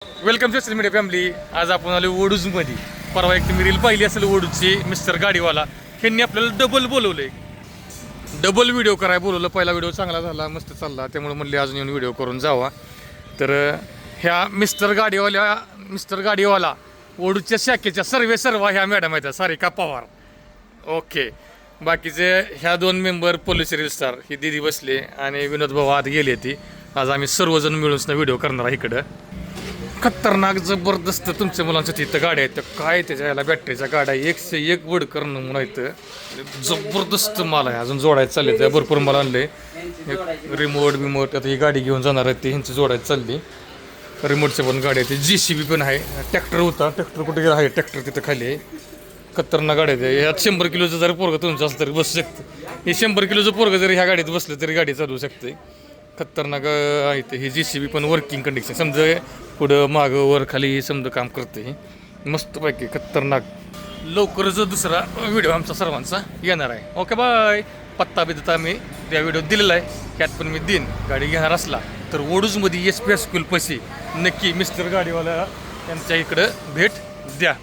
Welcome social media family. आज आपण आलो वडूजमध्ये. परवा एक तुम्ही रील पाहिली असेल वडूजची, मिस्टर गाडीवाला ह्यांनी आपल्याला डबल बोलवलं आहे. डबल व्हिडिओ करायला बोलवलं. पहिला व्हिडिओ चांगला झाला, मस्त चालला, त्यामुळे म्हणले अजून येऊन व्हिडिओ करून जावा. तर ह्या मिस्टर गाडीवाला वडूजच्या शाखेच्या सर्वा ह्या मॅडम आहेत, सारिका पवार. ओके. बाकीचे ह्या दोन मेंबर पोलीस रील स्टार ही दिदी बसले आणि विनोद भाऊ आत गेली ती. आज आम्ही सर्वजण मिळून व्हिडिओ करणार आहे. इकडं खतरनाक जबरदस्त तुमच्या मुलांच्या तिथं गाड्या आहेत. काय त्याच्या याला बॅटरीच्या गाड्या 101 वड करणं म्हणून इथं जबरदस्त माल आहे. अजून जोडायचं चालले त्या भरपूर मला आणले. रिमोट आता ही गाडी घेऊन जाणार आहे ती ह्यांची जोडायचं चालली. रिमोटच्या पण गाडी आहे. JCB पण आहे. ट्रॅक्टर होता, ट्रॅक्टर कुठे गेला आहे, ट्रॅक्टर तिथं खाली आहे. खतरनाक गाड्या आहे. ह्यात 100 किलोचं जर पोरगं तुमचं असं तरी बसू शकतं. हे 100 किलोचं पोरगं जरी ह्या गाडीत बसलं तरी गाडी चालवू शकते. खतरनाक आहे ते. ही JCB पण वर्किंग कंडिशन, समजा पुढं मागं वर खाली समजा काम करते. मस्तपैकी खतरनाक. लवकरच दुसरा व्हिडिओ आमचा सर्वांचा येणार आहे. Okay bye. पत्ता बित्ता मी त्या व्हिडिओ दिलेला आहे, त्यात पण मी देईन. गाडी घेणार असला तर वडूजमध्ये SP स्कूल पैसे नक्की मिस्टर गाडीवाला यांच्या इकडं भेट द्या.